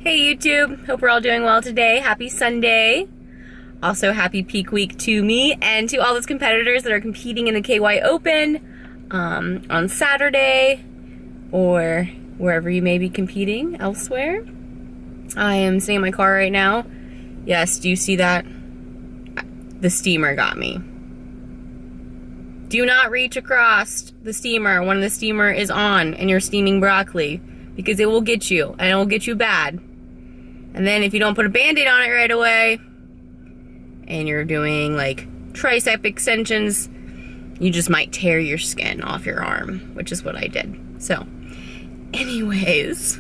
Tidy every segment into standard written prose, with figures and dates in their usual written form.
Hey YouTube, hope we're all doing well today. Happy Sunday. Also happy peak week to me and to all those competitors that are competing in the KY Open on Saturday or wherever you may be competing elsewhere. I am sitting in my car right now. Yes, do you see that? The steamer got me. Do not reach across the steamer when the steamer is on and you're steaming broccoli, because it will get you, and it will get you bad. And then if you don't put a band-aid on it right away, and you're doing like tricep extensions, you just might tear your skin off your arm, which is what I did. So, anyways,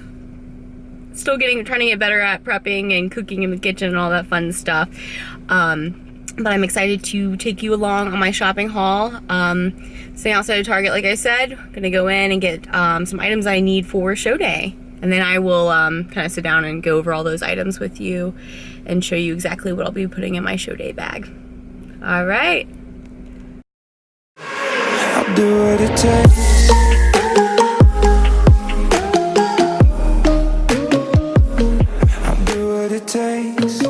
still trying to get better at prepping and cooking in the kitchen and all that fun stuff. But I'm excited to take you along on my shopping haul. Staying outside of Target, like I said. Gonna go in and get some items I need for show day. And then I will kind of sit down and go over all those items with you and show you exactly what I'll be putting in my show day bag. All right. I'll do what it takes. I'll do what it takes.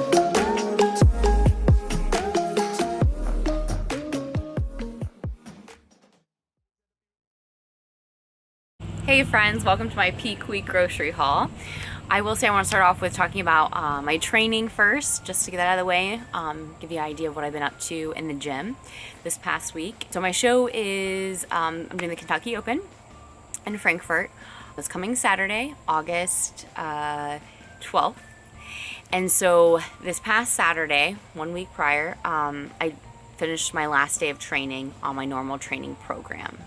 Hey friends, welcome to my peak week grocery haul. I will say I want to start off with talking about my training first, just to get that out of the way, give you an idea of what I've been up to in the gym this past week. So my show is, I'm doing the Kentucky Open in Frankfurt. It's coming Saturday, August 12th. And so this past Saturday, 1 week prior, I finished my last day of training on my normal training program.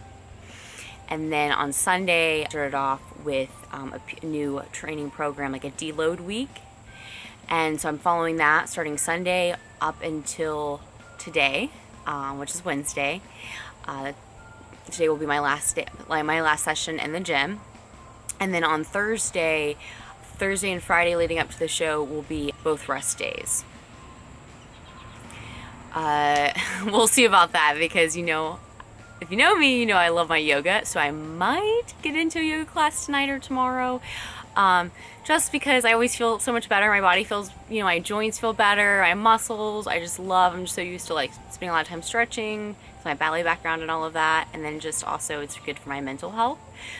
And then on Sunday, I started off with a new training program, like a deload week. And so I'm following that starting Sunday up until today, which is Wednesday. Today will be my last day, my last session in the gym. And then on Thursday and Friday leading up to the show will be both rest days. We'll see about that, because if you know me, you know I love my yoga, so I might get into a yoga class tonight or tomorrow, just because I always feel so much better. My body feels, my joints feel better, my muscles, I'm just so used to like spending a lot of time stretching, my ballet background and all of that, and then just also it's good for my mental health,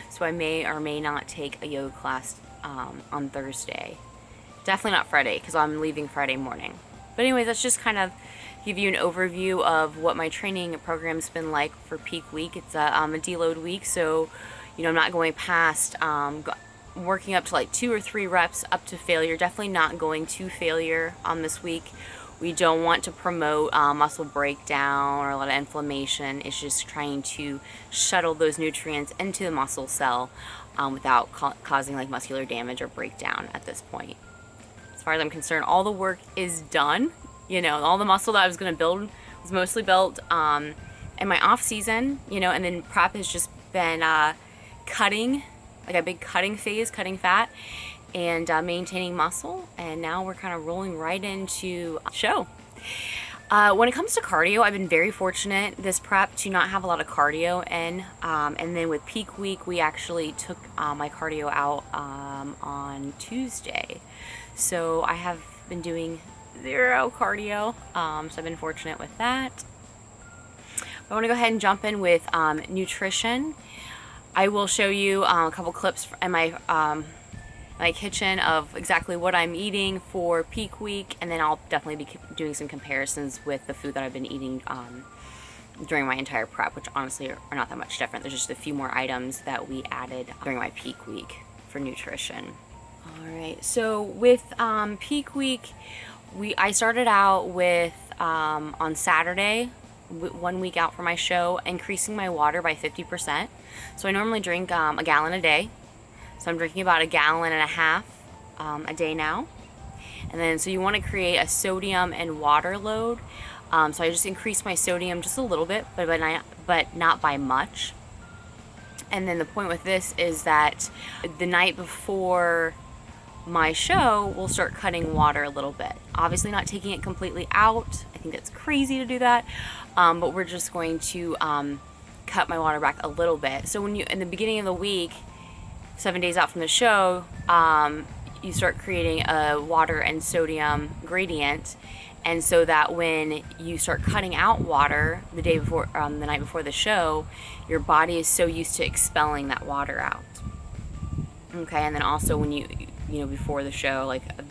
so I may or may not take a yoga class on Thursday. Definitely not Friday, because I'm leaving Friday morning. But anyways, that's just kind of give you an overview of what my training program's been like for peak week. It's a deload week, so I'm not going past working up to like 2 or 3 reps up to failure. Definitely not going to failure on this week. We don't want to promote muscle breakdown or a lot of inflammation. It's just trying to shuttle those nutrients into the muscle cell without causing like muscular damage or breakdown at this point. As far as I'm concerned, all the work is done. All the muscle that I was going to build was mostly built in my off season, and then prep has just been cutting, like a big cutting phase, cutting fat and maintaining muscle. And now we're kind of rolling right into show. When it comes to cardio, I've been very fortunate this prep to not have a lot of cardio in. And then with peak week, we actually took my cardio out on Tuesday. So I have been doing 0 cardio, so I've been fortunate with that. I want to go ahead and jump in with nutrition. I will show you a couple clips in my my kitchen of exactly what I'm eating for peak week, and then I'll definitely be doing some comparisons with the food that I've been eating during my entire prep, which honestly are not that much different. There's just a few more items that we added during my peak week for nutrition. Alright, so with peak week, I started out with, on Saturday, 1 week out from my show, increasing my water by 50%. So I normally drink a gallon a day. So I'm drinking about 1.5 gallons a day now. And then, so you want to create a sodium and water load. So I just increased my sodium just a little bit, but not by much. And then the point with this is that the night before my show, we'll start cutting water a little bit. Obviously not taking it completely out. I think that's crazy to do that. But we're just going to cut my water back a little bit. So when in the beginning of the week, 7 days out from the show, you start creating a water and sodium gradient, and so that when you start cutting out water the day before, the night before the show, your body is so used to expelling that water out. Okay, and then also when you know, before the show, like a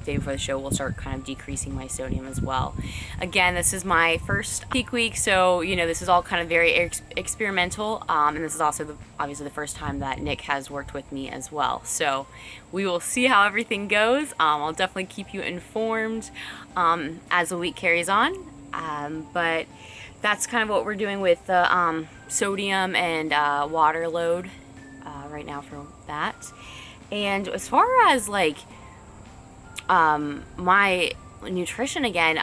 day before the show, we'll start kind of decreasing my sodium as well. Again, this is my first peak week, so you know, this is all kind of very experimental, and this is also obviously the first time that Nick has worked with me as well. So we will see how everything goes. I'll definitely keep you informed as the week carries on, but that's kind of what we're doing with the sodium and water load right now for that. And as far as like my nutrition again,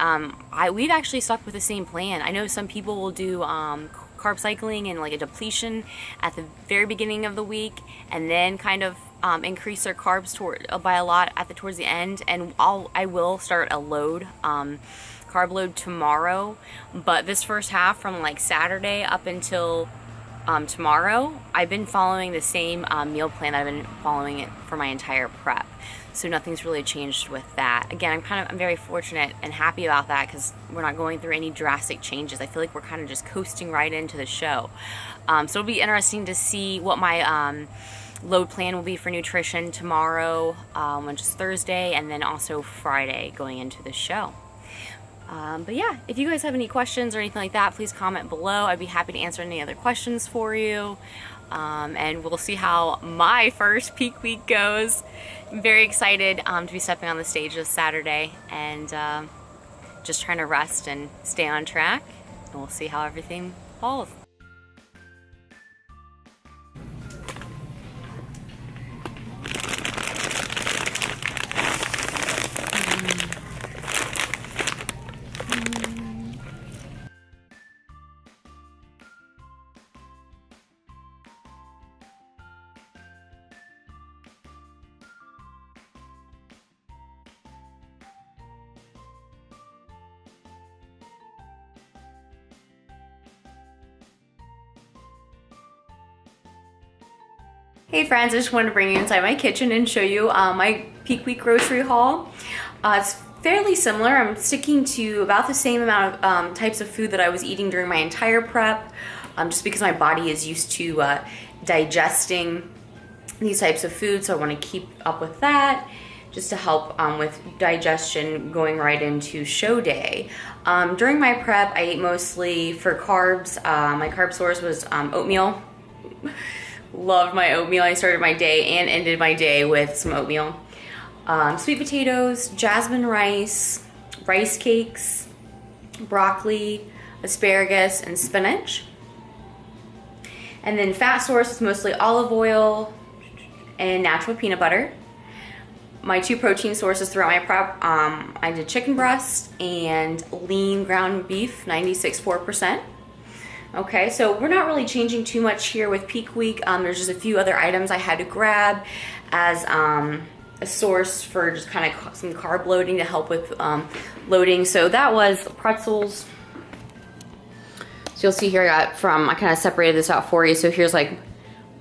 we've actually stuck with the same plan. I know some people will do carb cycling and like a depletion at the very beginning of the week, and then kind of increase their carbs by a lot towards the end. And I will start a load, carb load tomorrow, but this first half from like Saturday up until tomorrow, I've been following the same meal plan that I've been following it for my entire prep. So nothing's really changed with that. Again, I'm very fortunate and happy about that, because we're not going through any drastic changes. I feel like we're kind of just coasting right into the show. So it'll be interesting to see what my load plan will be for nutrition tomorrow, which is Thursday, and then also Friday going into the show. But yeah, if you guys have any questions or anything like that, please comment below. I'd be happy to answer any other questions for you. And we'll see how my first peak week goes. I'm very excited to be stepping on the stage this Saturday, and just trying to rest and stay on track, and we'll see how everything falls. Hey friends, I just wanted to bring you inside my kitchen and show you my peak week grocery haul. It's fairly similar. I'm sticking to about the same amount of types of food that I was eating during my entire prep, just because my body is used to digesting these types of food, so I want to keep up with that, just to help with digestion going right into show day. During my prep, I ate mostly for carbs. My carb source was oatmeal. Loved my oatmeal. I started my day and ended my day with some oatmeal. Sweet potatoes, jasmine rice, rice cakes, broccoli, asparagus, and spinach. And then fat source is mostly olive oil and natural peanut butter. My two protein sources throughout my prep, I did chicken breast and lean ground beef, 96.4%. Okay, so we're not really changing too much here with peak week. There's just a few other items I had to grab as a source for just kind of some carb loading to help with loading. So that was pretzels. So you'll see here I kind of separated this out for you. So here's like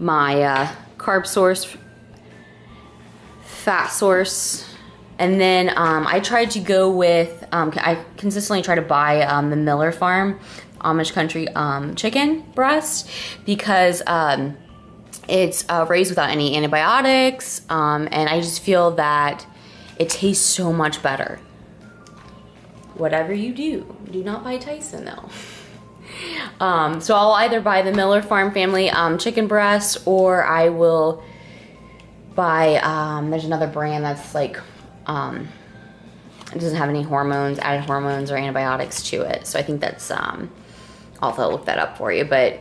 my carb source, fat source, and then I tried to go with, I consistently try to buy the Miller Farm Amish country chicken breast, because it's raised without any antibiotics, and I just feel that it tastes so much better. Whatever you do not buy Tyson though. So I'll either buy the Miller Farm family chicken breast, or I will buy, there's another brand that's like, it doesn't have any added hormones or antibiotics to it. So I think that's, I'll look that up for you, but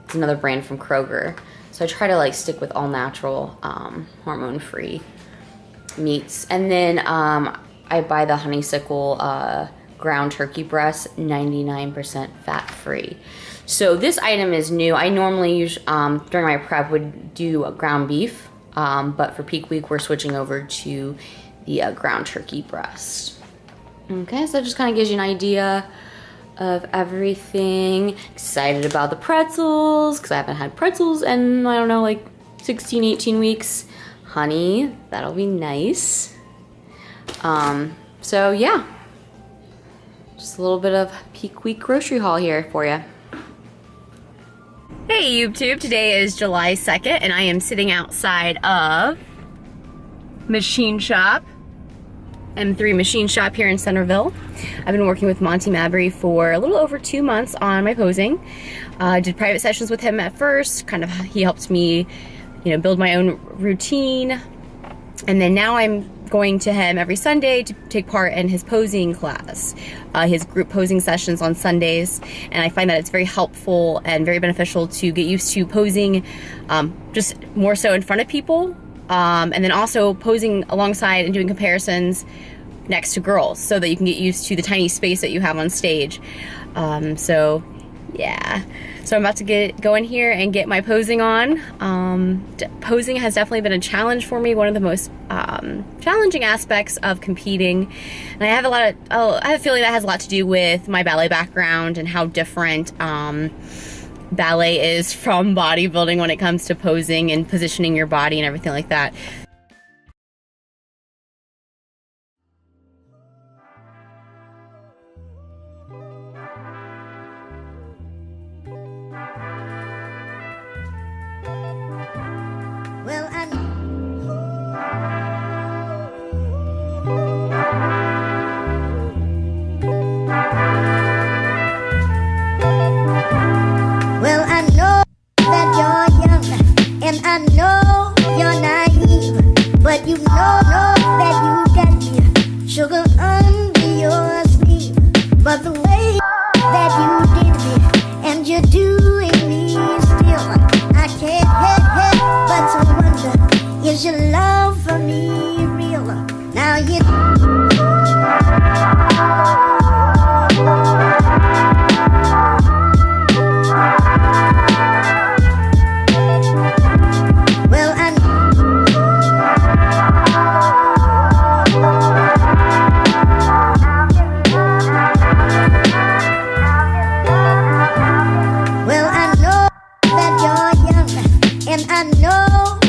it's another brand from Kroger. So I try to like stick with all natural, hormone-free meats. And then I buy the Honeysuckle ground turkey breast, 99% fat-free. So this item is new. I normally during my prep would do ground beef, but for peak week we're switching over to the ground turkey breast. Okay, so that just kind of gives you an idea of everything. Excited about the pretzels, because I haven't had pretzels in, I don't know, like 16, 18 weeks. honey. That'll be nice. So yeah, just a little bit of peak week grocery haul here for you. Hey YouTube, today is July 2nd and I am sitting outside of Machine Shop, M3 Machine Shop here in Centerville. I've been working with Monty Mabry for a little over 2 months on my posing. I did private sessions with him at first, he helped me, build my own routine. And then now I'm going to him every Sunday to take part in his posing class, his group posing sessions on Sundays. And I find that it's very helpful and very beneficial to get used to posing just more so in front of people. And then also posing alongside and doing comparisons next to girls so that you can get used to the tiny space that you have on stage. So yeah, so I'm about to get going here and get my posing on. Posing has definitely been a challenge for me, one of the most challenging aspects of competing. And I have a feeling that has a lot to do with my ballet background and how different ballet is from bodybuilding when it comes to posing and positioning your body and everything like that. Well, I know that you're young, and I know you're naive, but you know that you got me sugar under your sleeve. But the way that you did me, and you're doing me still, I can't help but to wonder, is your love for me real? Now you and I know